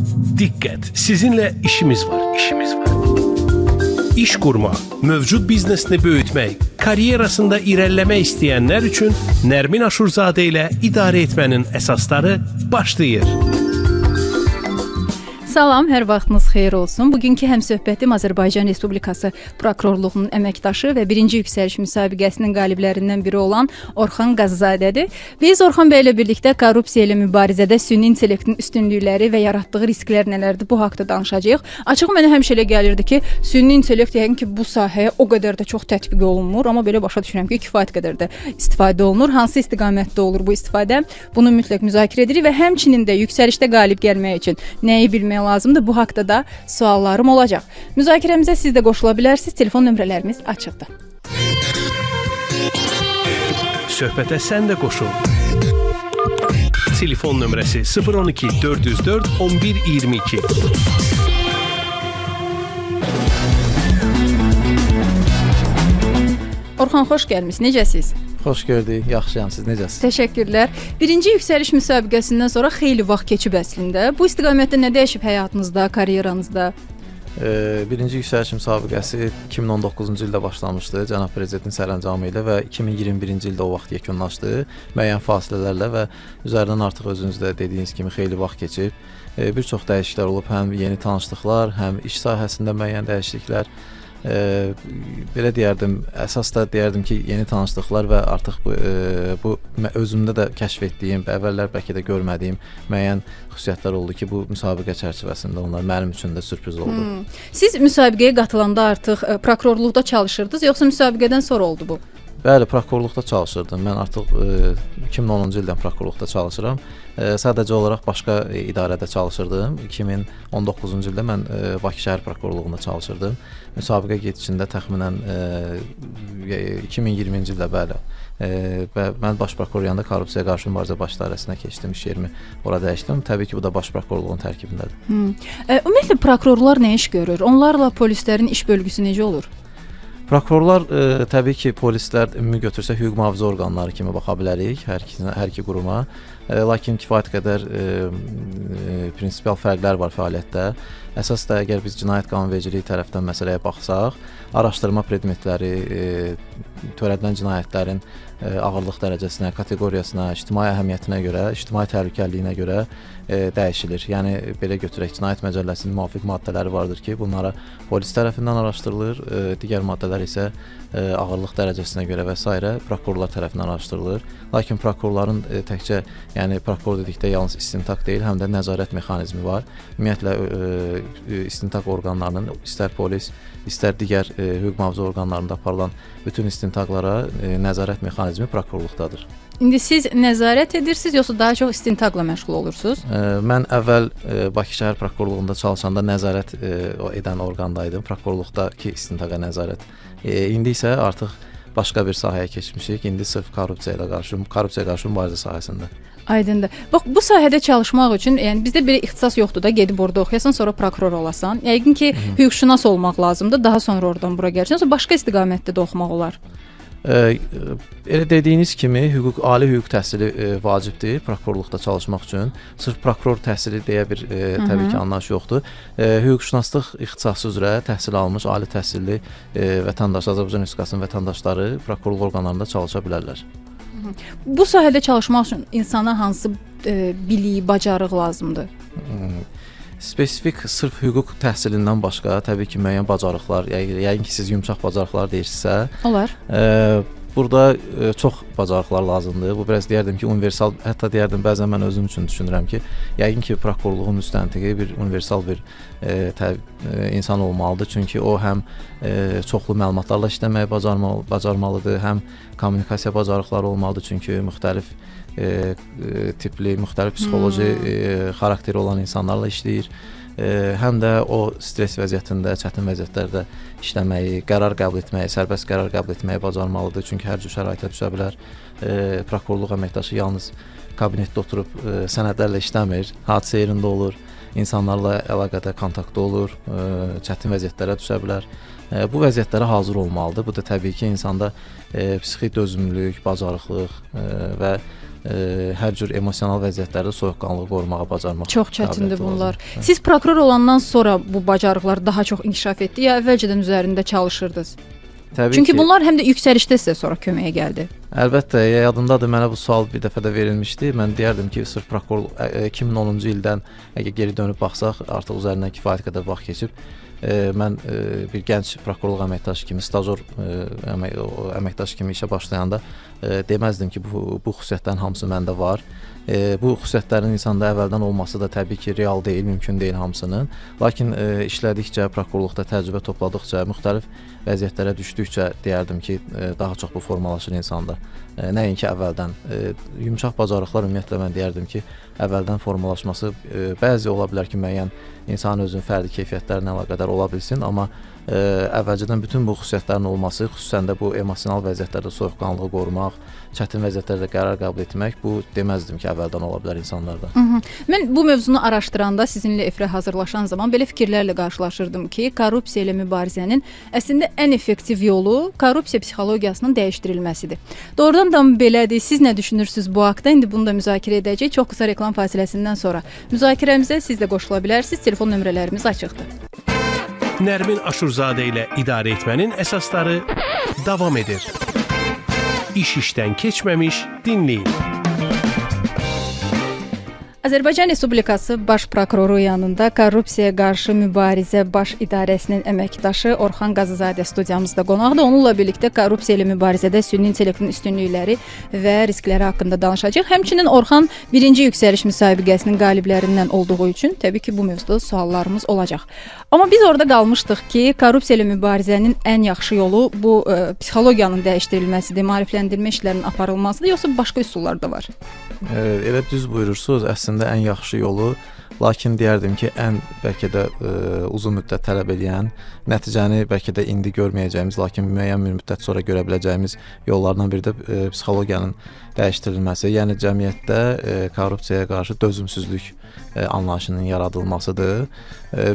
Diqqət, sizinlə işimiz var. İş qurma, mövcud biznesini böyütmək, karyerasında irəliləmək istəyənlər üçün Nərmin Aşurzadə ilə idarə etmənin əsasları başlayır. Salam, hər vaxtınız xeyir olsun. Bugünkü həmsöhbətim Azərbaycan Respublikası Prokurorluğunun əməkdaşı və 1-ci yüksəliş müsabiqəsinin qaliblərindən biri olan Orxan Qazızadədir. Biz Orxan bəy ilə birlikdə korrupsiya ilə mübarizədə süni intellektin üstünlükləri və yaratdığı risklər nələrdir, bu haqda danışacağıq. Açığı mənə həmişə elə gəlirdi ki, süni intellekt yəqin ki, bu sahəyə o qədər də çox tətbiq olunmur, amma belə başa düşürəm ki, kifayət qədər də istifadə olunur. Hansı istiqamətdə olur bu istifadə? Bunu mütləq müzakirə edirik və həmçinin də yüksəlişdə qalib gəlmək üçün nəyi bilmək lazımdır. Bu haqda da suallarım olacaq. Müzakirəmizə siz də qoşula bilərsiniz. Telefon nömrələrimiz açıqdır. Söhbətə sən də qoşul. Telefon nömrəsi 012 404 11 22. Orxan, xoş gəlmisiniz. Necəsiz? Xoş gördük, yaxşıyam, siz necəsiz? Təşəkkürlər. 1-ci yüksəliş müsabiqəsindən sonra xeyli vaxt keçib əslində. Bu istiqamətdə nə dəyişib həyatınızda, karyeranızda? 1-ci yüksəliş müsabiqəsi 2019-cu ildə başlamışdı Cənab Prezidentin sərəncamı ilə və 2021-ci ildə o vaxt yekunlaşdı. Müəyyən fasilələrlə və üzərindən artıq özünüz də dediyiniz kimi xeyli vaxt keçib. Bir çox dəyişikliklər olub, həm yeni tanışlıqlar, həm iş sahəsində müəyyən dəyişikliklər. Belə deyərdim, əsas da deyərdim ki, yeni tanışlıqlar və artıq bu özümdə də kəşf etdiyim, əvvəllər bəlkə də görmədiyim müəyyən xüsusiyyətlər oldu ki, bu müsabiqə çərçivəsində onlar mənim üçün də sürpriz oldu. Siz müsabiqəyə qatılanda artıq prokurorluqda çalışırdınız, yoxsa müsabiqədən sonra oldu bu? Bəli, prokurorluqda çalışırdım. Mən artıq 2010-cu ildən prokurorluqda çalışıram. Sadəcə olaraq başqa idarədə çalışırdım. 2019-cu ildə mən Bakı şəhər prokurorluğunda çalışırdım. Müsabiqə gedişində təxminən 2020-ci ildə bəli. Və mən baş prokuror yanında korrupsiyaya qarşı mübarizə baş idarəsinə keçdim, iş yerimi ora dəyişdim. Təbii ki, bu da baş prokurorluğun tərkibindədir. Ümumiyyətlə prokurorlar nə iş görür? Onlarla polislərin iş bölgüsü necə olur? Prokurorlar təbii ki, polislər ümumi götürsək hüquq mühafizə orqanları kimi baxa bilərik hər iki quruma. Lakin kifayət qədər prinsipial fərqlər var fəaliyyətdə. Əsas da əgər biz cinayət qanunvericiliyi tərəfdən məsələyə baxsaq, araşdırma predmetləri, törədilən cinayətlərin ağırlıq dərəcəsinə, kateqoriyasına, ictimai əhəmiyyətinə görə, ictimai təhlükəliliyinə görə dəyişilir. Yəni belə götürək, Cinayət Məcəlləsinin müvafiq maddələri vardır ki, bunlara polis tərəfindən araşdırılır, digər maddələr isə ağırlıq dərəcəsinə görə və s. prokurorlar tərəfindən araşdırılır. Lakin prokurorların təkcə, yəni prokuror dedikdə yalnız istintaq deyil, həm də nəzarət mexanizmi var. Ümumiyyətlə istintaq orqanlarının istər polis, istər digər hüquq mühafizə orqanlarında aparılan bütün istintaqlara nəzarət mexanizmi prokurorluqdadır. İndi siz nəzarət edirsiniz, yoxsa daha çox istintaqla məşğul olursunuz? Mən əvvəl Bakı şəhər prokurorluğunda çalışanda nəzarət edən orqandaydım, prokurorluqdakı istintaqa nəzarət. İndi isə artıq başqa bir sahəyə keçmişik. İndi sırf korrupsiyaya qarşı mübarizə sahəsində. Aydındır. Bax, bu sahədə çalışmaq üçün, yəni bizdə belə ixtisas yoxdur da, gedib orada oxuyasan, sonra prokuror olasan. Yəqin ki, hüquqşünas olmaq lazımdır, daha sonra oradan bura gəlirsən, yoxsa başqa istiqamətdə də oxumaq olar. Elə dediyiniz kimi ali hüquq təhsili vacibdir prokurorluqda çalışmaq üçün. Sırf prokuror təhsili deyə bir təbii ki, anlayış yoxdur. Hüquqşünaslıq ixtisası üzrə təhsil almış ali təhsilli vətəndaş, Azərbaycan Respublikasının vətəndaşları prokurorluq orqanlarında çalışa bilərlər. Bu sahədə çalışmaq üçün insana hansı bilik, bacarıq lazımdır? Spesifik sırf hüquq təhsilindən başqa təbii ki, müəyyən bacarıqlar, yəqin ki, siz yumşaq bacarıqlar deyirsinizsə, olar. Burada çox bacarıqlar lazımdır. Bu biraz deyərdim ki, universal, hətta deyərdim bəzən mən özüm üçün düşünürəm ki, yəqin ki, prokurorluğun müstəntiqi bir universal bir insan olmalıdır. Çünki o həm çoxlu məlumatlarla işləməyi bacarmalıdır, həm kommunikasiya bacarıqları olmalıdır. Çünki müxtəlif tipli, müxtəlif psixoloji xarakteri olan insanlarla işləyir. Həm də o stres vəziyyətində, çətin vəziyyətlərdə işləməyi, qərar qəbul etməyi, sərbəst qərar qəbul etməyi bacarmalıdır. Çünki hər cür şəraitə düşə bilər. Prokurorluq əməkdaşı yalnız kabinetdə oturub sənədlərlə işləmir, hadisə yerində olur, insanlarla əlaqədə, kontaktda olur, çətin vəziyyətlərə düşə bilər. Bu vəziyyətlərə hazır olmalıdır. Bu da təbii ki, insanda psixi dözümlülük, bacarıqlıq və hər cür emosional vəziyyətlərdə soyuqqanlığı qorumağa bacarmaq. Çox çətindir qabiliyyəti bunlar. lazımdır. Siz prokuror olandan sonra bu bacarıqlar daha çox inkişaf etdi ya əvvəlcədən üzərində çalışırdınız? Təbii Çünki ki, bunlar həm də yüksəlişdə sizə sonra köməyə gəldi. əlbəttə, yadımdadır, mənə bu sual bir dəfə də verilmişdi. Mən deyərdim ki, sırf prokuror 2010-cu ildən əgər geri dönüb baxsaq, artıq üzərindən kifayət qədər vaxt keçib. Mən bir gənc prokurorluq əməkdaşı kimi, stajyor əməkdaş kimi işə başlayanda deməzdim ki, bu xüsusiyyətlərin hamısı məndə var. Bu xüsusiyyətlərin insanda əvvəldən olması da təbii ki, real deyil, mümkün deyil hamısının. Lakin işlədikcə, prokurorluqda təcrübə topladıqca, müxtəlif vəziyyətlərə düşdükcə deyərdim ki, daha çox bu formalaşır insanda. Nəinki əvvəldən. Yumşaq bacarıqlar ümumiyyətlə mən deyərdim ki, əvvəldən formalaşması bəzi ola bilər ki, müəyyən insanın özünün fərdi keyfiyyətlərinə əlaqədar ola bilsin, amma əvvəlcədən bütün bu xüsusiyyətlərin olması, xüsusən də bu emosional vəziyyətlərdə soyuqqanlığı qorumaq, çətin vəziyyətlərdə qərar qəbul etmək, bu deməzdim ki, əvvəldən ola bilər insanlarda. Mən bu mövzunu araşdıranda, sizinlə efirə hazırlaşan zaman belə fikirlərlə qarşılaşırdım ki, korrupsiya ilə mübarizənin əslində ən effektiv yolu korrupsiya psixologiyasının dəyişdirilməsidir. Doğrudan da belədir. Siz nə düşünürsüz bu haqqda? İndi bunu da müzakirə edəcəyik. Çox qısa reklam fasiləsindən sonra müzakirəmizə siz də qoşula bilərsiniz. Telefon nömrələrimiz açıqdır. Nərmin Aşurzadə ilə idarə etmənin əsasları davam edir. İş işdən keçməmiş dinləyin. Azərbaycan Respublikası Baş Prokuroru yanında Korrupsiyaya qarşı mübarizə baş idarəsinin əməkdaşı Orxan Qazızadə studiyamızda qonaqdır. Onunla birlikdə korrupsiya ilə mübarizədə süni intellektin üstünlükləri və riskləri haqqında danışacağıq. Həmçinin Orxan birinci yüksəliş müsabiqəsinin qaliblərindən olduğu üçün təbii ki, bu mövzuda suallarımız olacaq. Amma biz orada qalmışdıq ki, korrupsiya ilə mübarizənin ən yaxşı yolu bu psixologiyanın dəyişdirilməsidir, maarifləndirmə işlərinin aparılmasıdır, yoxsa başqa üsullar da var? Elə düz buyurursunuz. Əslində ən yaxşı yolu, lakin deyərdim ki, ən bəlkə də uzun müddət tələb edən, nəticəni bəlkə də indi görməyəcəyimiz, lakin müəyyən bir müddət sonra görə biləcəyimiz yollardan biri də psixologiyanın dəyişdirilməsi, yəni cəmiyyətdə korrupsiyaya qarşı dözümsüzlük anlayışının yaradılmasıdır.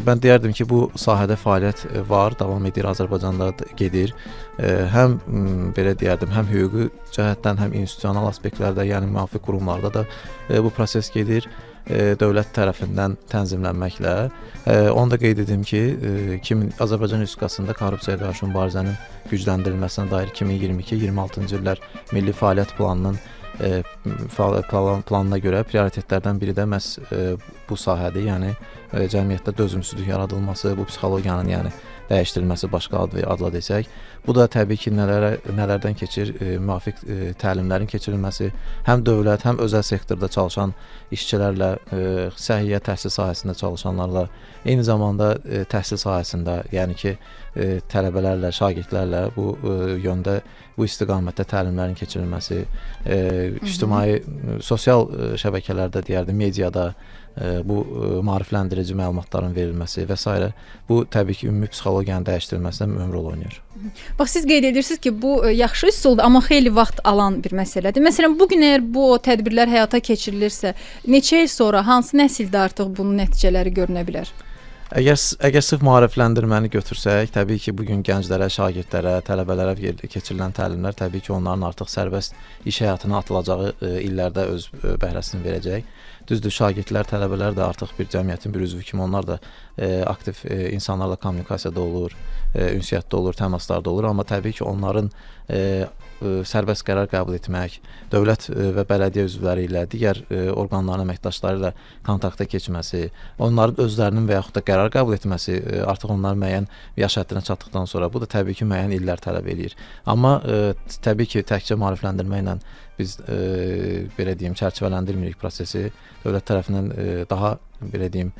Mən deyərdim ki, bu sahədə fəaliyyət var, davam edir, Azərbaycanda gedir. Həm belə deyərdim, həm hüquqi cəhətdən, həm institusional aspektlərdə, yəni müvafiq qurumlarda da bu proses gedir. Dövlət tərəfindən tənzimlənməklə. Onu da qeyd edim ki, Azərbaycan Respublikasında korrupsiyaya qarşı mübarizənin gücləndirilməsinə dair 2022-26-cı illər Milli Fəaliyyət Planının planına görə prioritetlərdən biri də məhz bu sahədir, yəni cəmiyyətdə dözümsüzlük yaradılması, bu psixologiyanın yəni dəyişdirilməsi başqa adla desək. Bu da təbii ki, nələrdən keçir? Müvafiq təlimlərin keçirilməsi, həm dövlət, həm özəl sektorda çalışan işçilərlə, səhiyyə təhsil sahəsində çalışanlarla, eyni zamanda təhsil sahəsində, yəni ki, tələbələrlə, şagirdlərlə bu yöndə, bu istiqamətdə təlimlərin keçirilməsi, ictimai, sosial şəbəkələrdə deyərdim, mediada bu maarifləndirici məlumatların verilməsi və s. Bu təbii ki, ümumi psixologiyanın dəyişdirilməsində mühüm rol oynayır. Bax, siz qeyd edirsiniz ki, bu yaxşı üsuldur, amma xeyli vaxt alan bir məsələdir. Məsələn, bu gün əgər bu tədbirlər həyata keçirilirsə, neçə il sonra, hansı nəsildə artıq bunun nəticələri görünə bilər? Əgər sırf maarifləndirməni götürsək, təbii ki, bugün gənclərə, şagirdlərə, tələbələrə keçirilən təlimlər təbii ki, onların artıq sərbəst iş həyatına atılacağı illərdə öz bəhrəsini verəcək. Düzdür, şagirdlər, tələbələr də artıq bir cəmiyyətin bir üzvü kimi onlar da aktiv insanlarla kommunikasiyada olur, ünsiyyətdə olur, təmaslarda olur, amma təbii ki, onların sərbəst qərar qəbul etmək, dövlət və bələdiyyə üzvləri ilə, digər orqanların əməkdaşları ilə kontakta keçməsi, onların özlərinin və yaxud da qərar qəbul etməsi artıq onların müəyyən yaş həddinə çatdıqdan sonra bu da təbii ki, müəyyən illər tələb eləyir. Amma təbii ki, təkcə maarifləndirmə ilə biz belə deyim, çərçivələndirmirik prosesi. Dövlət tərəfindən daha belə deyim,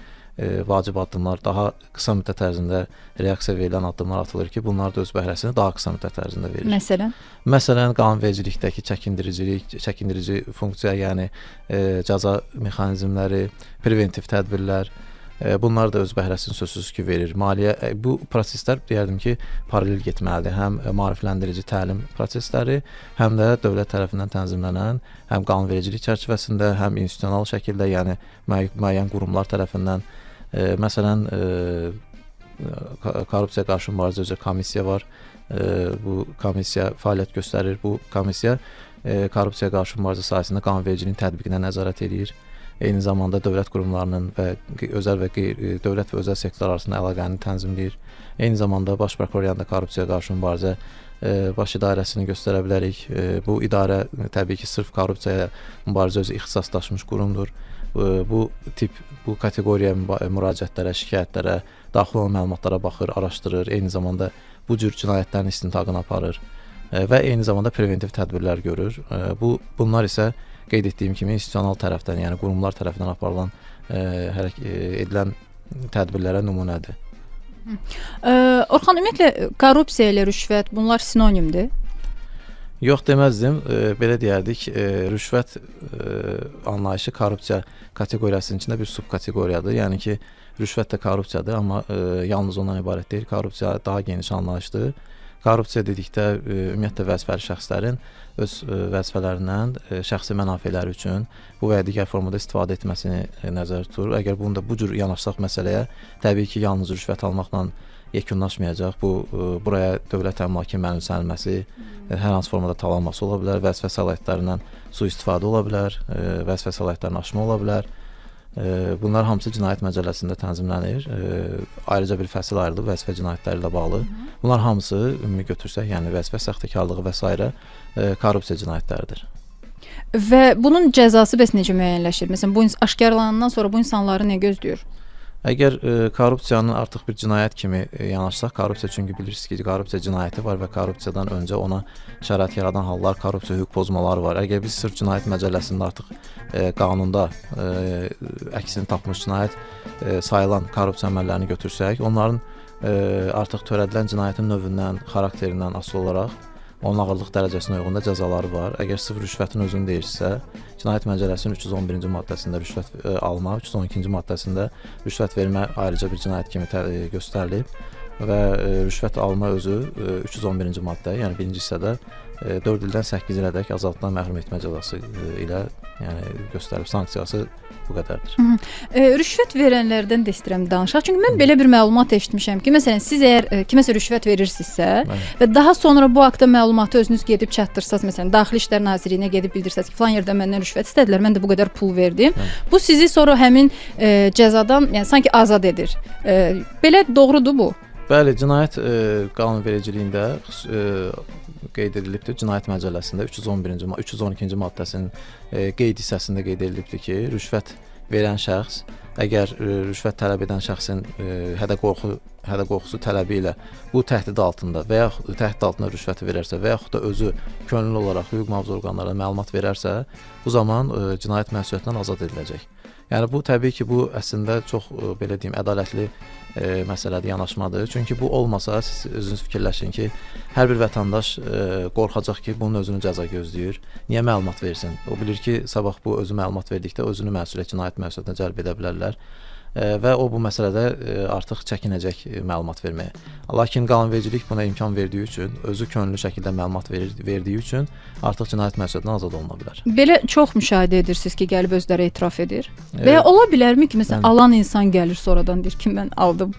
vacib addımlar, daha qısa müddət ərzində reaksiya verilən addımlar atılır ki, bunlar da öz bəhrəsini daha qısa müddət ərzində verir. Məsələn, qanunvericilikdəki çəkindirici funksiya, yəni cəza mexanizmləri, preventiv tədbirlər, bunlar da öz bəhrəsini sözsüz ki verir. Bu proseslər deyərdim ki, paralel getməlidir. Həm maarifləndirici təlim prosesləri, həm də dövlət tərəfindən tənzimlənən, həm qanunvericilik çərçivəsində, həm institusional şəkildə, yəni müəyyən qurumlar tərəfindən. Məsələn, korrupsiya qarşı mübarizə üzrə komissiya var. Bu komissiya fəaliyyət göstərir. Bu komissiya korrupsiyaya qarşı mübarizə sahəsində qanunvericiliyin tətbiqinə nəzarət edir. Eyni zamanda dövlət qurumlarının və özəl və dövlət və özəl sektorlar arasında əlaqəni tənzimləyir. Eyni zamanda Baş Prokuror yanında korrupsiyaya qarşı mübarizə baş idarəsini göstərə bilərik. Bu idarə təbii ki, sırf korrupsiyaya mübarizə özü ixtisaslaşmış qurumdur. Bu kateqoriyaya müraciətlərə, şikayətlərə, daxil olan məlumatlara baxır, araşdırır. Eyni zamanda bu cür cinayətlərin istintaqını aparır və eyni zamanda preventiv tədbirlər görür. Bunlar isə qeyd etdiyim kimi institusional tərəfdən, yəni qurumlar tərəfindən aparılan edilən tədbirlərə nümunədir. Orxan, ümumiyyətlə korrupsiya ilə rüşvət bunlar sinonimdir? Yox deməzdim. Belə deyərdik, rüşvət anlayışı korrupsiya kateqoriyasının içində bir subkateqoriyadır. Yəni ki, rüşvət də korrupsiyadır, amma yalnız ondan ibarət deyil. Korrupsiya daha geniş anlayışdır. Korrupsiya dedikdə ümumiyyətlə vəzifəli şəxslərin öz vəzifələrindən şəxsi mənafeləri üçün bu və ya digər formada istifadə etməsini nəzərdə tutur. Əgər bu cür yanaşsaq məsələyə, təbii ki, yalnız rüşvət almaqla yekunlaşmayacaq. Buraya dövlət əmlakı mənimsənilməsi, hər hansı formada talanması ola bilər, vəzifə səlahiyyətlərindən sui-istifadə ola bilər, vəzifə səlahiyyətlərini aşma ola bilər. Bunlar hamısı cinayət məcəlləsində tənzimlənir. Ayrıca bir fəsil ayrılıb vəzifə cinayətləri ilə bağlı. Bunlar hamısı ümumi götürsək, yəni vəzifə saxtakarlığı və s. korrupsiya cinayətləridir. Və bunun cəzası bəs necə müəyyənləşir? Məsələn, bu aşkarlanandan sonra bu insanları nə gözləyir? Əgər korrupsiyanın artıq bir cinayət kimi yanaşsaq, korrupsiya çünki bilirsiniz ki, korrupsiya cinayəti var və korrupsiyadan öncə ona şərait yaradan hallar, korrupsiya hüquq pozmaları var. Əgər biz sırf cinayət məcəlləsində artıq qanunda əksini tapmış cinayət sayılan korrupsiya əməllərini götürsək, onların artıq törədilən cinayətin növündən, xarakterindən asılı olaraq onun ağırlıq dərəcəsinə uyğun da cəzaları var. Əgər sırf rüşvətin özünü deyirsə, Cinayət Məcəlləsinin 311-ci maddəsində rüşvət alma, 312-ci maddəsində rüşvət vermə ayrıca bir cinayət kimi göstərilib və rüşvət alma özü 311-ci maddə, yəni birinci hissədə 4 ildən 8 ilədək azadlıqdan məhrum etmə cəzası ilə göstərilib. Sanksiyası bu qədərdir. Rüşvət verənlərdən də istəyirəm danışaq. Çünki mən belə bir məlumat eşitmişəm ki, məsələn, siz əgər kiməsə rüşvət verirsinizsə və daha sonra bu haqda məlumatı özünüz gedib çatdırsaz, məsələn, Daxili İşlər Nazirliyinə gedib bildirsəz ki, falan yerdə məndən rüşvət istədilər, mən də bu qədər pul verdim. Bu sizi sonra həmin cəzadan, yəni sanki azad edir. Belə doğrudur bu? Bəli, cinayət qanunvericiliyində qeyd edilibdir. Cinayət Məcəlləsində 312-ci maddəsinin qeyd hissəsində qeyd edilibdir ki, rüşvət verən şəxs əgər rüşvət tələb edən şəxsin hədə-qorxusu tələbi ilə bu təhdid altında və yaxud təhdid altında rüşvəti verərsə və yaxud da özü könüllü olaraq hüquq mühafizə orqanlarına məlumat verərsə, bu zaman cinayət məsuliyyətindən azad ediləcək. Yəni bu təbii ki, bu əslində çox belə deyim, ədalətli məsələdir, yanaşmadır. Çünki bu olmasa siz özünüz fikirləşin ki, hər bir vətəndaş qorxacaq ki, bunun özünü cəza gözləyir. Niyə məlumat versin? O bilir ki, sabah bu özü məlumat verdikdə özünü cinayət məsuliyyətinə cəlb edə bilərlər. Və o bu məsələdə artıq çəkinəcək məlumat verməyə. Lakin qanunvericilik buna imkan verdiyi üçün, özü könüllü şəkildə məlumat verdiyi üçün artıq cinayət məsuliyyətindən azad oluna bilər. Belə çox müşahidə edirsiniz ki, gəlib özləri etiraf edir. Və ya ola bilərmi ki, məsələn, alan insan gəlir sonradan deyir ki, mən aldım.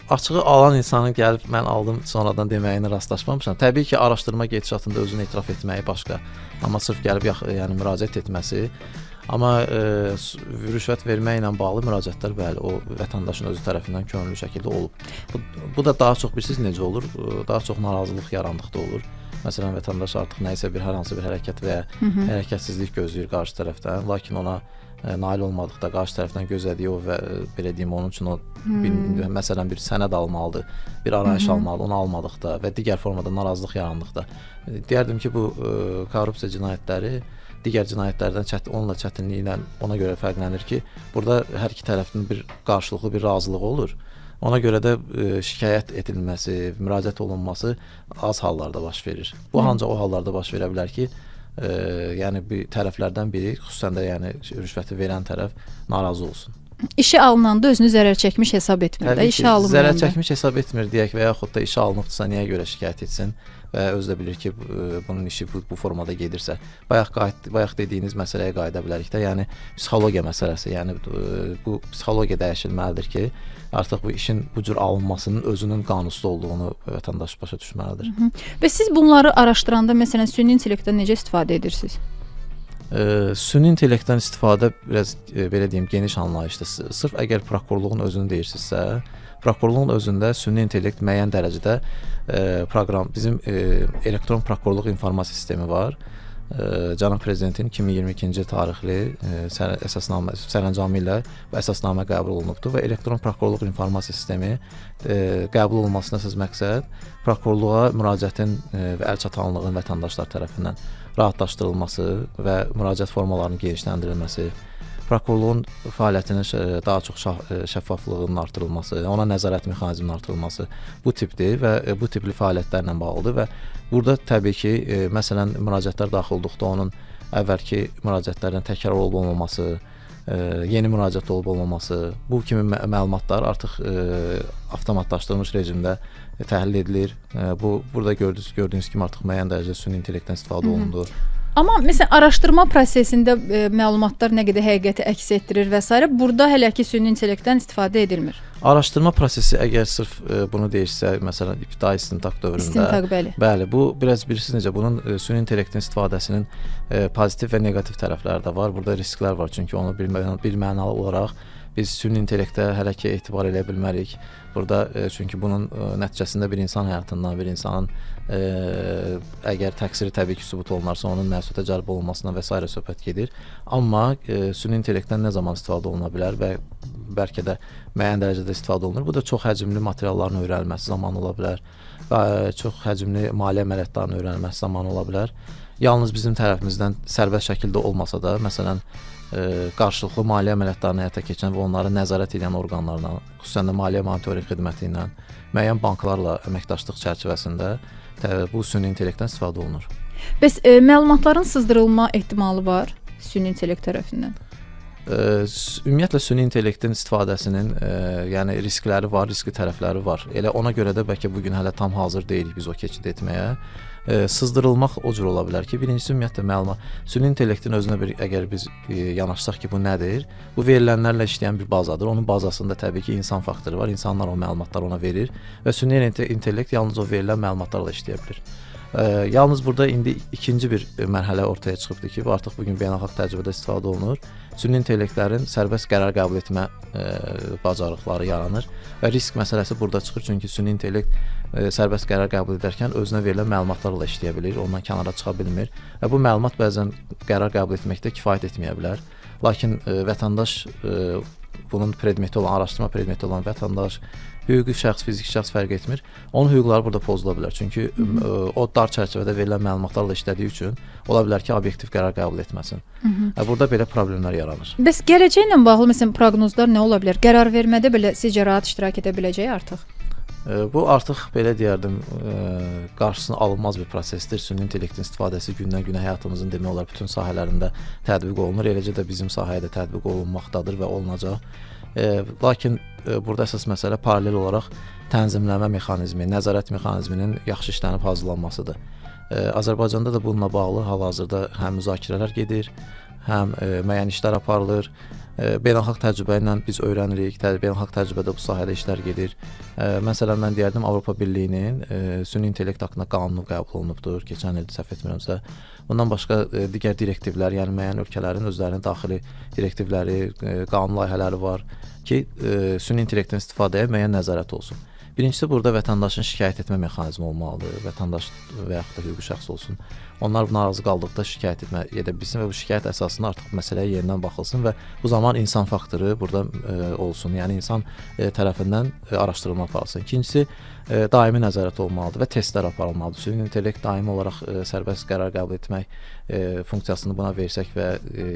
Açığı alan insanın gəlib mən aldım sonradan deməyinə rastlaşmamışam. Təbii ki, araşdırma gedişatında özünü etiraf etməyi başqa, amma sırf gəlib yəni müraciət etməsi. Amma rüşvət verməklə bağlı müraciətlər bəli, o vətəndaşın özü tərəfindən könüllü şəkildə olub. Bu da daha çox bilirsiniz necə olur? Daha çox narazılıq yarandıqda olur. Məsələn, vətəndaş artıq nəyisə hər hansı bir hərəkət və ya hərəkətsizlik gözləyir qarşı tərəfdən, lakin ona nail olmadıqda qarşı tərəfdən gözlədiyi o və belə deyim onun üçün o məsələn bir sənəd almalıdır, bir arayış almalıdır, onu almadıqda və digər formada narazılıq yarandıqda. Deyərdim ki, bu korrupsiya cinayətləri digər cinayətlərdən onunla çətinliyi ilə ona görə fərqlənir ki, burada hər iki tərəfin bir qarşılıqlı bir razılığı olur. Ona görə də şikayət edilməsi, müraciət olunması az hallarda baş verir. Bu ancaq o hallarda baş verə bilər ki, yəni bir tərəflərdən biri, xüsusən də yəni rüşvəti verən tərəf narazı olsun. İşə alınanda özünü zərər çəkmiş hesab etmir də, Təbii işə ki, alınmayanda. zərər çəkmiş hesab etmir deyək və yaxud da işə alınıbdırsa niyə görə şikayət etsin və özü də bilir ki, bunun işi bu formada gedirsə. Bayaq dediyiniz məsələyə qayıda bilərik də, yəni psixologiya məsələsi, yəni bu psixologiya dəyişilməlidir ki, artıq bu işin bu cür alınmasının özünün qanunsuz olduğunu vətəndaş başa düşməlidir. Və siz bunları araşdıranda məsələn süni intellektdən necə istifadə edirsiniz? Süni intellektdən istifadə biraz belə deyim geniş anlayışdır. Sırf əgər prokurorluğun özünü deyirsinizsə, prokurorluğun özündə süni intellekt müəyyən dərəcədə proqram, bizim elektron prokurorluq informasiya sistemi var. Cənab Prezidentin 2022-ci tarixli əsasnamə sərəncamı ilə bu əsasnamə qəbul olunubdur və elektron prokurorluq informasiya sistemi qəbul olunmasının əsas məqsəd prokurorluğa müraciətin və əlçatanlığın vətəndaşlar tərəfindən rahatlaşdırılması və müraciət formalarının genişləndirilməsi, prokurorluğun fəaliyyətinin daha çox şəffaflığının artırılması, ona nəzarət mexanizminin artırılması bu tipdir və bu tipli fəaliyyətlərlə bağlıdır və burada təbii ki, məsələn, müraciətlər daxil olduqda onun əvvəlki müraciətlərdən təkrar olub-olmaması, yeni müraciət olub-olmaması, bu kimi məlumatlar artıq avtomatlaşdırılmış rejimdə təhlil edilir. Burada gördüyünüz kimi artıq müəyyən dərəcədə süni intellektdən istifadə olunur. Amma məsələn araşdırma prosesində məlumatlar nə qədər həqiqəti əks etdirir və s. burada hələ ki süni intellektdən istifadə edilmir. Araşdırma prosesi əgər sırf bunu deyirsə, məsələn, ibtidai istintaq dövründə, bəli, bu biraz bilirsiniz necə, bunun süni intellektin istifadəsinin pozitiv və neqativ tərəfləri də var. Burada risklər var, çünki onu bilmənalı olaraq biz süni intellektə hələ ki etibar edə bilmərik. Burada çünki bunun nəticəsində bir insan həyatından, bir insanın əgər təqsiri təbii ki sübut olunarsa, onun məsuliyyətə cəlb olunmasına və s. söhbət gedir. Amma süni intellektdən nə zaman istifadə oluna bilər və bəlkə də müəyyən dərəcədə istifadə olunur. Bu da çox həcmli materialların öyrənilməsi zamanı ola bilər və çox həcmli maliyyə əməliyyatlarının öyrənilməsi zamanı ola bilər. Yalnız bizim tərəfimizdən sərbəst şəkildə olmasa da, məsələn, qarşılıqlı maliyyə əməliyyatlarını həyata keçən və onları nəzarət edən orqanlarla, xüsusən də maliyyə monitorinq xidməti ilə, müəyyən banklarla əməkdaşlıq çərçivəsində bu süni intellektdən istifadə olunur. Bəs məlumatların sızdırılma ehtimalı var süni intellekt tərəfindən? Ümumiyyətlə süni intellektin istifadəsinin yəni riskləri var, riskli tərəfləri var. Elə ona görə də bəlkə bu gün hələ tam hazır deyilik biz o keçid etməyə. Sızdırılmaq o cür ola bilər ki, birincisi ümumiyyətlə məlumat, süni intellektin özünə əgər biz yanaşsaq ki, bu nədir? Bu verilənlərlə işləyən bir bazadır. Onun bazasında təbii ki, insan faktoru var. İnsanlar o məlumatları ona verir və süni intellekt yalnız o verilən məlumatlarla işləyə bilir. Yalnız burada indi ikinci bir mərhələ ortaya çıxıbdır ki, bu artıq bugün beynəlxalq təcrübədə istifadə olunur. Süni intellektlərin sərbəst qərar qəbul etmə bacarıqları yaranır və risk məsələsi burada çıxır, çünki süni intellekt sərbəst qərar qəbul edərkən özünə verilən məlumatlarla işləyə bilir, ondan kənara çıxa bilmir və bu məlumat bəzən qərar qəbul etməkdə kifayət etməyə bilər. Lakin vətəndaş, bunun predmeti olan, araşdırma predmeti olan vətəndaş, hüquqi şəxs, fiziki şəxs fərq etmir. Onun hüquqları burada pozula bilər. Çünki o dar çərçivədə verilən məlumatlarla işlədiyi üçün ola bilər ki, obyektiv qərar qəbul etməsin. Burada belə problemlər yaranır. Bəs gələcəklə bağlı məsələn proqnozlar nə ola bilər? Qərar vermədə belə sizcə rahat iştirak edə biləcək artıq? Bu artıq belə deyərdim, qarşısına alınmaz bir prosesdir. Süni intellektin istifadəsi gündən-günə həyatımızın demək olar bütün sahələrində tətbiq olunur. Eləcə də bizim sahəyə də tətbiq olunmaqdadır və olunacaq. Lakin burada əsas məsələ paralel olaraq tənzimləmə mexanizmi, nəzarət mexanizminin yaxşı işlənib hazırlanmasıdır. Azərbaycanda da bununla bağlı hal-hazırda həm müzakirələr gedir, həm müəyyən işlər aparılır. Beynəlxalq təcrübə ilə biz öyrənirik, beynəlxalq təcrübədə bu sahədə işlər gedir. Məsələn, mən deyərdim, Avropa Birliyinin süni intellekt haqqında qanunu qəbul olunubdur, keçən il səhv etmirəmsə. Bundan başqa digər direktivlər, yəni müəyyən ölkələrin özlərinin daxili direktivləri, qanun layihələri var ki, süni intellektdən istifadəyə müəyyən nəzarət olsun. Birincisi, burada vətəndaşın şikayət etmə mexanizmi olmalıdır. Vətəndaş və yaxud da hüquqi şəxs olsun. Onlar buna razı qaldıqda şikayət edə bilsin və bu şikayət əsasında artıq məsələyə yenidən baxılsın və bu zaman insan faktoru burada olsun. Yəni insan tərəfindən araşdırılma aparılsın. İkincisi, daimi nəzarət olmalıdır və testlər aparılmalıdır. Süni intellekt daimi olaraq sərbəst qərar qəbul etmək funksiyasını buna versək və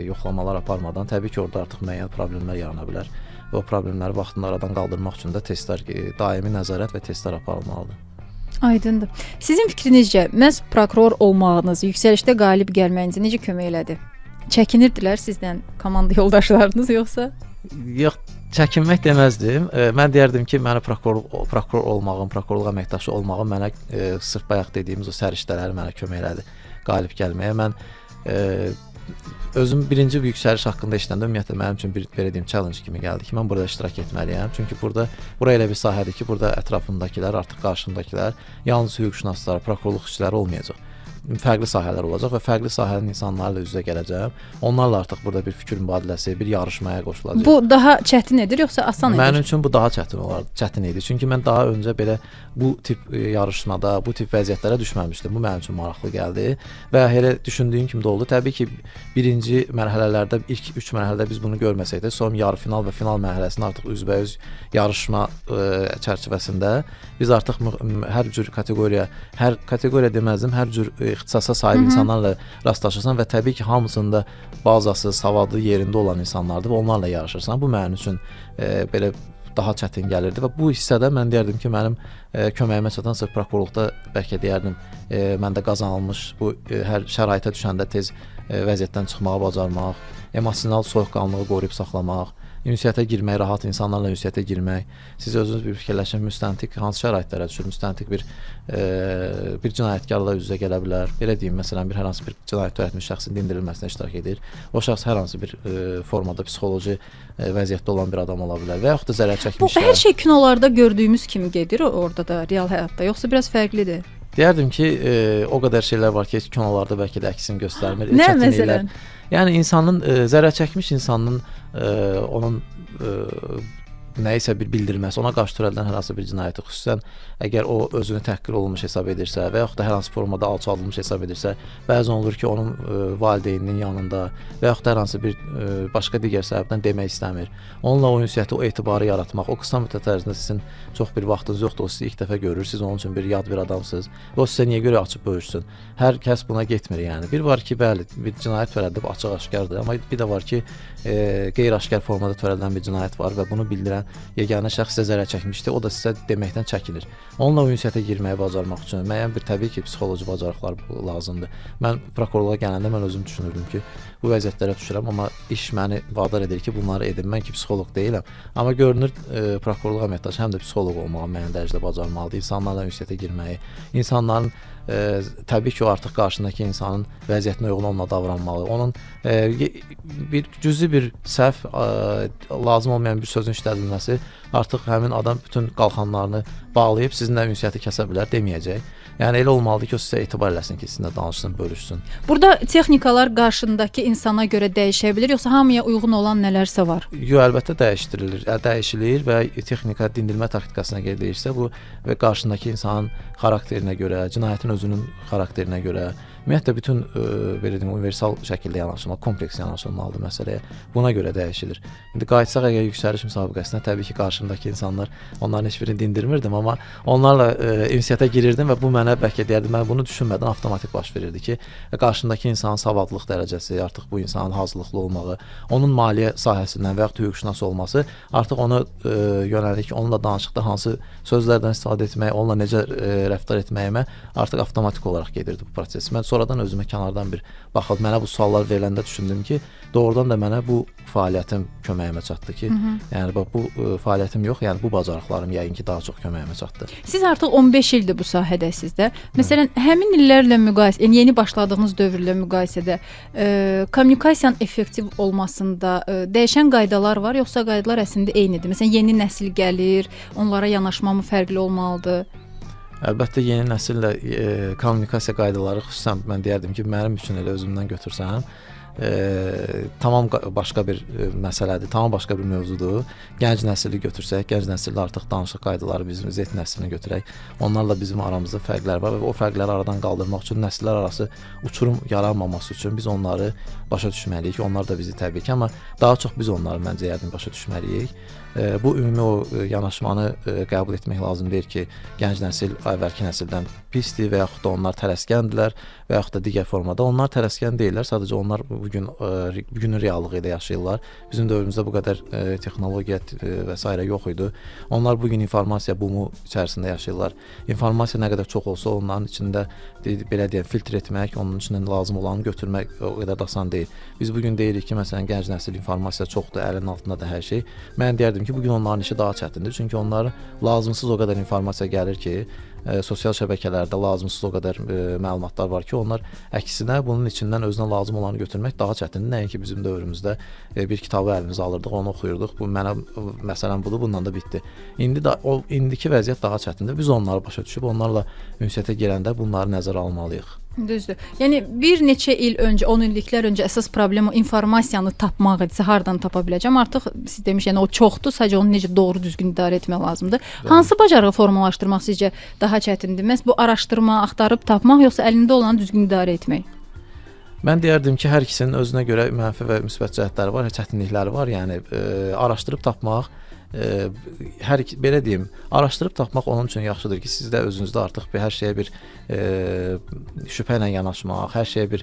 yoxlamalar aparmadan təbii ki, orada artıq müəyyən problemlər yarana bilər. Və o problemləri vaxtında aradan qaldırmaq üçün də testlər, daimi nəzarət və testlər aparılmalıdır. Aydındır. Sizin fikrinizcə, məhz prokuror olmağınız, yüksəlişdə qalib gəlməyinizə necə kömək elədi? Çəkinirdilər sizdən komanda yoldaşlarınız yoxsa? Yox, çəkinmək deməzdim. Mən deyərdim ki, mənə prokuror olmağım, prokurorluq əməkdaşı olmağım mənə sırf bayaq dediyimiz o səriştələri mənə kömək elədi qalib gəlməyə. Mən özüm birinci bu yüksəliş haqqında işləndə ümumiyyətlə mənim üçün bir verədiyim challenge kimi gəldi ki, mən burada iştirak etməliyəm. Çünki bura elə bir sahədir ki, burada ətrafımdakılar, artıq qarşımdakılar yalnız hüquqşünaslar, prokurorluq işçiləri olmayacaq. Fərqli sahələr olacaq və fərqli sahənin insanlarla üz-üzə gələcəm. Onlarla artıq burada bir fikir mübadiləsi, bir yarışmaya qoşulacaq. Bu daha çətin edir yoxsa asan edir? Mənim üçün bu daha çətin idi. Çünki mən daha öncə belə bu tip yarışmada, bu tip vəziyyətlərə düşməmişdim. Bu mənim üçün maraqlı gəldi və elə düşündüyüm kimi də oldu. Təbii ki, birinci mərhələlərdə, ilk 3 mərhələdə biz bunu görməsək də, sonra yarı-final və final mərhələsində artıq üzbəüz yarışma çərçivəsində biz artıq hər cür kateqoriya deməzdim, hər cür ixtisasa sahib insanlarla rastlaşırsan və təbii ki, hamısında bazası, savadı yerində olan insanlardır və onlarla yarışırsan. Bu mənim üçün belə daha çətin gəlirdi və bu hissədə mən deyərdim ki, mənim köməyimə çatan sırf prokurorluqda bəlkə deyərdim, məndə qazanılmış bu hər şəraitə düşəndə tez vəziyyətdən çıxmağı bacarmaq, emosional soyuqqanlığı qoruyub saxlamaq, ünsiyyətə girmək, rahat insanlarla ünsiyyətə girmək. Siz özünüz bir fikirləşin, müstəntiq hansı şəraitlərə düşür? Müstəntiq bir cinayətkarla üz-üzə gələ bilər. Belə deyim, məsələn, hər hansı bir cinayət törətmiş şəxsin dindirilməsinə iştirak edir. O şəxs hər hansı bir formada psixoloji vəziyyətdə olan bir adam ola bilər və yaxud da zərər çəkmişlər. Bu hər şey kinolarda gördüyümüz kimi gedir orada da, real həyatda, yoxsa biraz fərqlidir? Deyərdim ki, o qədər şeylər var ki, heç kinolarda bəlkə də əksini göstərmir. Nə məsələn? Yəni insanın zərər çəkmiş insanın onun nəyisə bir bildirməsi, ona qarşı törədilən hər hansı bir cinayəti, xüsusən əgər o özünü təhqir olunmuş hesab edirsə və yaxud da hər hansı formada alçaldılmış hesab edirsə, bəzən olur ki, onun valideyninin yanında və yaxud da hər hansı bir başqa digər səbəbdən demək istəmir. Onunla o ünsiyyəti, o etibarı yaratmaq, o qısa müddət ərzində sizin çox bir vaxtınız yoxdur, o sizi ilk dəfə görür, siz onun üçün bir yad bir adamsınız və o sizə niyə görə açıb bölüşsün? Hər kəs buna getmir yəni. Bir var ki, bəli, bir cinayət törədilib açıq-aşkardır, amma bir də var ki, qeyri-aşkar formada törədilən bir cinayət var və bunu bildirən yeganə şəxs sizə zərər çəkmişdi, o da sizə deməkdən çəkinir. Onunla ünsiyyətə girməyi bacarmaq üçün müəyyən bir təbii ki, psixoloji bacarıqlar lazımdır. Mən prokurorluğa gələndə mən özüm düşünürdüm ki, bu vəziyyətlərə düşürəm, amma iş məni vadar edir ki, bunları edim. Mən ki, psixoloq deyiləm, amma görünür prokurorluq əməkdaşı həm də psixoloq olmağı müəyyən dərəcədə bacarmalıdır, insanlarla ünsiyyətə girməyi, insanların təbii ki, o artıq qarşındakı insanın vəziyyətinə uyğun onunla davranmalı. Onun cüzi bir səhv, lazım olmayan bir sözün işlədilməsi artıq həmin adam bütün qalxanlarını bağlayıb sizinlə ünsiyyəti kəsə bilər, deməyəcək. Yəni elə olmalıdır ki, o sizə etibar eləsin ki, sizinlə danışsın, bölüşsün. Burada texnikalar qarşındakı insana görə dəyişə bilir, yoxsa hamıya uyğun olan nələrsə var? Yox, əlbəttə dəyişilir və texnika dindirmə taktikasına görə deyirsə, bu və qarşındakı insanın xarakterinə görə, cinayətin özünün xarakterinə görə, ümumiyyətlə bütün belə deyim, universal şəkildə yanaşılmalı, kompleks yanaşılmalıdır məsələyə. Buna görə dəyişilir. İndi qayıtsaq əgər yüksəliş müsabiqəsinə, təbii ki, qarşımdakı insanlar, onların heç birini dindirmirdim, amma onlarla ünsiyyətə girirdim və bu mənə bəlkə deyərdim, mən bunu düşünmədən avtomatik baş verirdi ki, qarşındakı insanın savadlıq dərəcəsi, artıq bu insanın hazırlıqlı olmağı, onun maliyyə sahəsindən və yaxud hüquqşünas olması artıq ona yönəlik, onunla danışıqda hansı sözlərdən istifadə etmək, onunla necə rəftar etməyimə artıq avtomatik olaraq gedirdi bu proses. Mən sonradan özümə kənardan bir baxıb, mənə bu suallar veriləndə düşündüm ki, doğrudan da mənə bu fəaliyyətim köməyimə çatdı ki, yəni bu fəaliyyətim yox, yəni bu bacarıqlarım yəqin ki, daha çox köməyimə çatdı. Siz artıq 15 ildir bu sahədəsiz də. Məsələn, həmin illərlə müqayisə, yəni yeni başladığınız dövrlə müqayisədə kommunikasiyanın effektiv olmasında dəyişən qaydalar var, yoxsa qaydalar əslində eynidir? Məsələn, yeni nəsil gəlir, onlara yanaşma mı fərqli olmalıdır? Əlbəttə yeni nəsillə kommunikasiya qaydaları, xüsusən mən deyərdim ki, mənim üçün elə özümdən götürsəm, tamam başqa bir məsələdir, tamam başqa bir mövzudur. Gənc nəsli götürsək, gənc nəsildə artıq danışıq qaydaları bizim Z nəslini götürək. Onlarla bizim aramızda fərqlər var və o fərqləri aradan qaldırmaq üçün nəsillər arası uçurum yaranmaması üçün biz onları başa düşməliyik. Onlar da bizi təbii ki, amma daha çox biz onları məncə başa düşməliyik. Bu ümumi o yanaşmanı qəbul etmək lazım deyil ki, gənc nəsil əvvəlki nəsildən pisdir və yaxud da onlar tələskəndirlər və yaxud da digər formada. Onlar tələskən deyirlər, sadəcə onlar bugünün reallığı ilə yaşayırlar. Bizim dövrümüzdə bu qədər texnologiya və s. yox idi. Onlar bugün informasiya bumu içərisində yaşayırlar. İnformasiya nə qədər çox olsa onların içində belə deyək, filtr etmək, onun içindən lazım olanı götürmək o qədər də asan deyil. Biz bugün deyirik ki, məsələn, gənc nəsil informasiya çoxdur, əlinin altındadır hər şey. Mən deyərdim ki, bugün onların işi daha çətindir. Çünki onlara lazımsız o qədər informasiya gəlir ki, sosial şəbəkələrdə lazımsız o qədər məlumatlar var ki, onlar əksinə bunun içindən özünə lazım olanı götürmək daha çətindir. Nəinki bizim dövrümüzdə bir kitabı əlimizə alırdıq, onu oxuyurduq. Bu mənə məsələn budur, bundan da bitdi. İndiki vəziyyət daha çətindir. Biz onları başa düşüb onlarla ünsiyyətə girəndə bunları nəzərə almalıyıq. Düzdür. Yəni bir neçə il öncə, 10 illiklər öncə əsas problem o informasiyanı tapmaq idisə, hardan tapa biləcəm? Artıq siz demiş, yəni o çoxdur, sadəcə onu necə doğru düzgün idarə etmək lazımdır. Evet. Hansı bacarığı formalaşdırmaq sizcə daha çətindir? Məhz bu araşdırma, axtarıb tapmaq, yoxsa əlində olanı düzgün idarə etmək? Mən deyərdim ki, hər ikisinin özünə görə mənfi və müsbət cəhətləri var, çətinlikləri var. Yəni araşdırıb tapmaq, belə deyim, araşdırıb tapmaq onun üçün yaxşıdır ki, siz də özünüzdə artıq hər şeyə bir şübhə ilə yanaşmaq, hər şeyə bir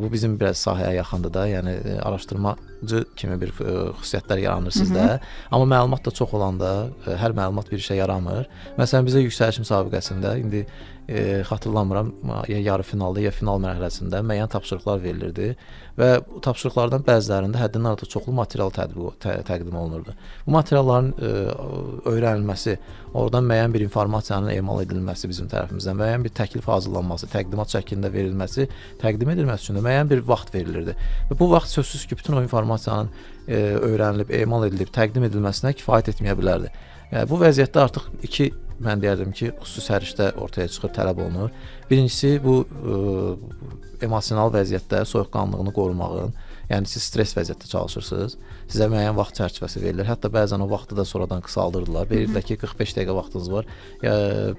bu bizim biraz sahəyə yaxındır da, yəni araşdırmacı kimi bir xüsusiyyətlər yaranır sizdə. Amma məlumat da çox olanda hər məlumat bir işə yaramır. Məsələn, bizə yüksəliş müsabiqəsində indi xatırlamıram, ya yarı finalda, ya final mərhələsində müəyyən tapşırıqlar verilirdi və bu tapşırıqlardan bəzilərində həddindən artıq çoxlu material təqdim olunurdu. Bu materialların öyrənilməsi, oradan müəyyən bir informasiyanın emal edilməsi bizim tərəfimizdən, müəyyən bir təklif hazırlanması, təqdimat şəklində verilməsi, təqdim edilməsi üçün də müəyyən bir vaxt verilirdi. Və bu vaxt sözsüz ki, bütün o informasiyanın öyrənilib, emal edilib, təqdim edilməsinə kifayət etməyə bilərdi. Yəni, bu vəziyyətdə artıq mən deyərdim ki, xüsusi sərişdə ortaya çıxır, tələb olunur. Birincisi, bu emosional vəziyyətdə soyuqqanlılığını qorumağın, yəni siz stres vəziyyətdə çalışırsınız, sizə müəyyən vaxt çərçivəsi verilir. Hətta bəzən o vaxtı da sonradan qısaldırdılar. Verirdilər ki, 45 dəqiqə vaxtınız var.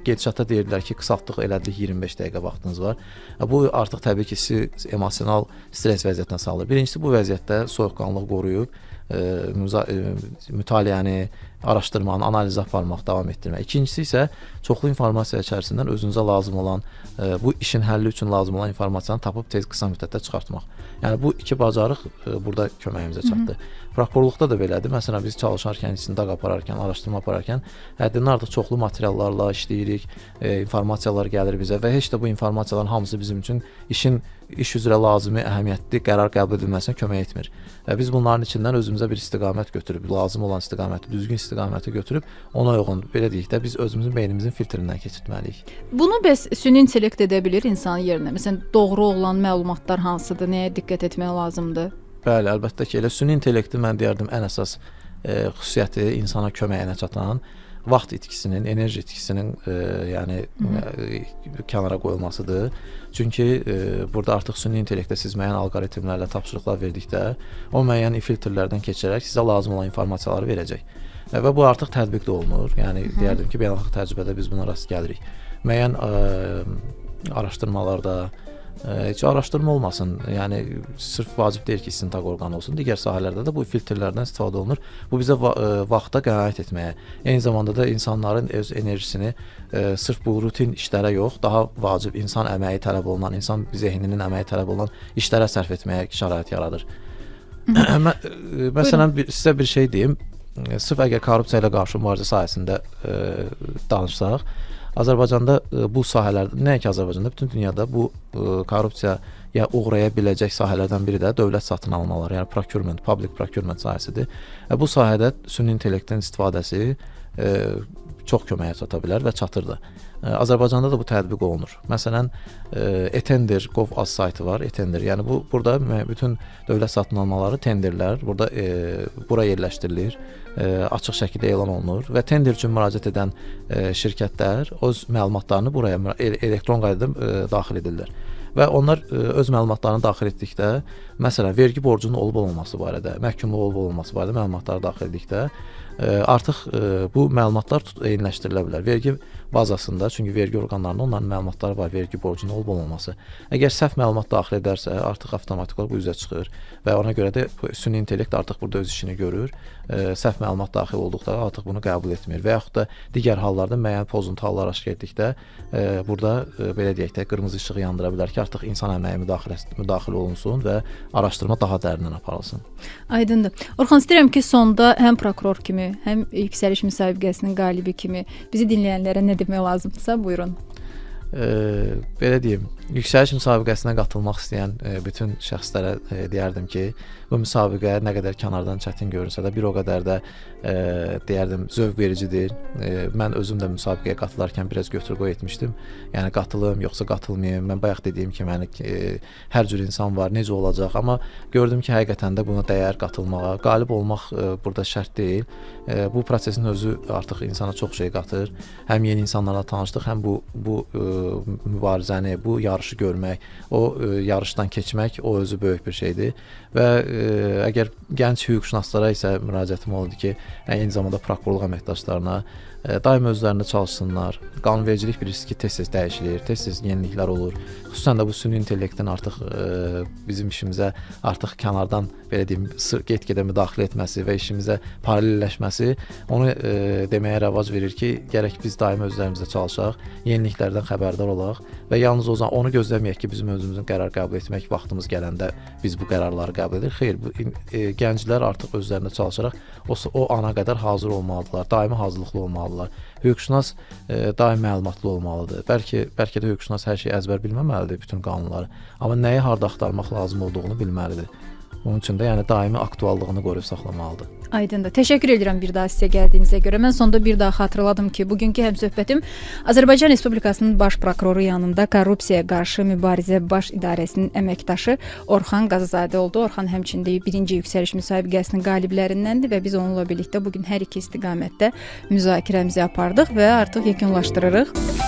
Gedişatda deyirdilər ki, qısaltdıq, elədik 25 dəqiqə vaxtınız var. Bu artıq təbii ki, sizi emosional stres vəziyyətinə salır. Birincisi, bu vəziyyətdə soyuqqanlılıq qoruyub mütaliəni, araşdırmanı, analizi aparmaq, davam etdirmək. İkincisi isə çoxlu informasiya içərisindən özünüzə lazım olan, bu işin həlli üçün lazım olan informasiyanı tapıb tez qısa müddətdə çıxartmaq. Yəni bu iki bacarıq burada köməyimizə çatdı. Prokurorluqda da belədir. Məsələn, biz çalışarkən, istintaq apararkən, araşdırma apararkən həddindən artıq çoxlu materiallarla işləyirik, informasiyalar gəlir bizə və heç də bu informasiyaların hamısı bizim üçün iş üzrə lazımi, əhəmiyyətli qərar qəbul edilməsinə kömək etmir. Biz bunların içindən özümüzə bir istiqamət götürüb, lazım olan istiqaməti, düzgün istiqaməti götürüb, ona uyğun, belə deyək də, biz özümüzün beynimizin filtrindən keçirtməliyik. Bunu bəs süni intellekt edə bilir insan yerinə? Məsələn, doğru olan məlumatlar hansıdır, nəyə diqqət etmək lazımdır? Bəli, əlbəttə ki, elə süni intellektin mən deyərdim ən əsas xüsusiyyəti insana köməyinə çatan vaxt itkisinin, enerji itkisinin kənara qoyulmasıdır. Çünki burada artıq süni intellektdə siz müəyyən alqoritmlərlə tapşırıqlar verdikdə, o müəyyən filtrlərdən keçirərək sizə lazım olan informasiyaları verəcək. Və bu artıq tətbiqdə olunur. Yəni deyərdim ki, beynəlxalq təcrübədə biz buna rast gəlirik. Müəyyən araşdırmalarda heç araşdırma olmasın, yəni sırf vacib deyil ki, istintaq orqanı olsun. Digər sahələrdə də bu filtrlərdən istifadə olunur. Bu bizə vaxta qənaət etməyə, eyni zamanda da insanların öz enerjisini sırf bu rutin işlərə yox, daha vacib insan əməyi tələb olunan, insan zehninin əməyi tələb olunan işlərə sərf etməyə şərait yaradır. Məsələn, sizə bir şey deyim. Sırf əgər korrupsiya ilə qarşı mübarizə sahəsində danışsaq, Azərbaycanda bu sahələrdə, nəinki Azərbaycanda, bütün dünyada bu korrupsiyaya uğraya biləcək sahələrdən biri də dövlət satın almaları, yəni procurement, public procurement sahəsidir. Bu sahədə süni intellektin istifadəsi çox köməyə çata bilər və çatır da. Azərbaycanda da bu tətbiq olunur. Məsələn, e-tender, Gov.az saytı var, e-tender. Yəni burada bütün dövlət satın almaları, tenderlər burada bura yerləşdirilir, açıq şəkildə elan olunur və tender üçün müraciət edən şirkətlər öz məlumatlarını buraya elektron qaydada daxil edirlər. Və onlar öz məlumatlarını daxil etdikdə, məsələn, vergi borcunun olub-olmaması barədə, məhkumluq olub-olmaması barədə məlumatları daxil etdikdə, artıq bu məlumatlar eyniləşdirilə bilər. Vergi bazasında, çünki vergi orqanlarında onların məlumatları var, vergi borcunun olub-olmaması. Əgər səhv məlumat daxil edərsə, artıq avtomatik olaraq bu üzə çıxır və ona görə də süni intellekt artıq burada öz işini görür. Səhv məlumat daxil olduqda artıq bunu qəbul etmir və yaxud da digər hallarda müəyyən pozuntu hallar aşkar etdikdə burada belə deyək də qırmızı işığı yandıra bilər ki, artıq insan əməyi müdaxilə olunsun və araşdırma daha dərindən aparılsın. Aydındır. Orxan, istəyirəm ki, sonda həm prokuror kimi, həm yüksəliş müsabiqəsinin qalibi kimi bizi dinləyənlərə nə demək lazımdırsa, buyurun. Belə deyim, yüksəliş müsabiqəsinə qatılmaq istəyən bütün şəxslərə deyərdim ki, bu müsabiqə nə qədər kənardan çətin görünsə də bir o qədər də deyərdim zövq vericidir. Mən özüm də müsabiqəyə qatılarkən biraz götür-qoy etmişdim. Yəni qatılım, yoxsa qatılmayım. Mən bayaq dediyim kimi hər cür insan var, necə olacaq, amma gördüm ki, həqiqətən də buna dəyər qatılmağa. Qalib olmaq burada şərt deyil. Bu prosesin özü artıq insana çox şey qatır. Həm yeni insanlarla tanışdıq, həm bu mübarizəni, bu yarışı görmək, o yarışdan keçmək, o özü böyük bir şeydir. Və əgər gənc hüquqşünaslara isə müraciətim oldu ki, eyni zamanda prokurorluq əməkdaşlarına daim özlərində çalışsınlar. Qanunvericilik bilirsiniz ki, tez-tez dəyişilir, tez-tez yeniliklər olur. Xüsusən də bu süni intellektin artıq bizim işimizə artıq kənardan belə deyim, get-gedə müdaxilə etməsi və işimizə paralelləşməsi onu deməyə rəvac verir ki, gərək biz daim özlərimizdə çalışaq, yeniliklərdən xəbərdar olaq və yalnız o zaman onu gözləməyək ki, bizim özümüzün qərar qəbul etmək vaxtımız gələndə biz bu qərarları qəbul edirik. Xeyr, gənclər artıq özlərində çalışaraq o ana qədər hazır olmalıdırlar, daimi hazırlıqlı olmalıdırlar. Hüquqşünas daim məlumatlı olmalıdır. Bəlkə də hüquqşünas hər şeyi əzbər bilməməlidir, bütün qanunları, amma nəyi harda axtarmaq lazım olduğunu bilməlidir. Onun üçün də yəni daimi aktuallığını qoruyub saxlamalıdır. Aydındır. Təşəkkür edirəm bir daha sizə gəldiyinizə görə. Mən sonda bir daha xatırladım ki, bugünkü həmsöhbətim Azərbaycan Respublikasının Baş Prokuroru yanında Korrupsiyaya qarşı mübarizə baş idarəsinin əməkdaşı Orxan Qazazadə oldu. Orxan həmçində 1-ci yüksəliş müsabiqəsinin qaliblərindəndir və biz onunla birlikdə bugün hər iki istiqamətdə müzakirəmizi apardıq və artıq yekunlaşdırırıq.